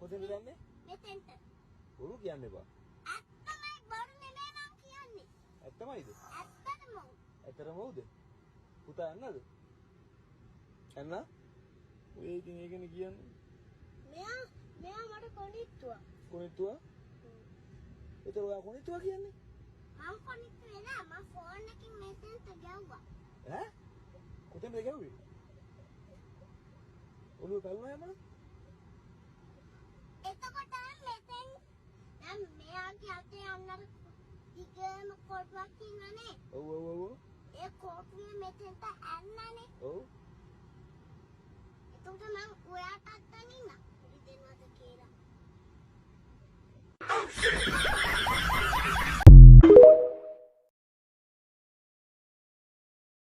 කොතෙන්ද යන්නේ? මෙතෙන්ට. බොරු කියන්න එපා. ඇත්තමයි බොරු නෙමෙයි මං කියන්නේ. ඇත්තමයිද? ඇත්තටම. ඇත්තටම හොද? පුතා යන්නද? යන්න? ඔය ඉතින් ඒකනේ කියන්නේ. මෙයා මට කොනිට්ටුවා. කොනිට්ටුවා? ඒතර ඔයා කොනිට්ටුවා කියන්නේ? මං කොනිට්ටුවේ නෑ මං ෆෝන් එකකින් මෙතෙන්ට ගැව්වා. ඈ? කොතෙන්ද ගැව්වේ? ඔළුව පැලුණා යමන? එතකොට මෙතෙන් දැන් මෙයාගේ අතේ අන්නර දිගම කොටුවක් ඉන්නනේ. ඔව්. ඒ කොටුවේ මෙතෙන්ට ඇන්නනේ. ඔව්. එතකොට මං ඔයාට අත්තන් ඉන්න. පොඩි දෙන්නට කියලා.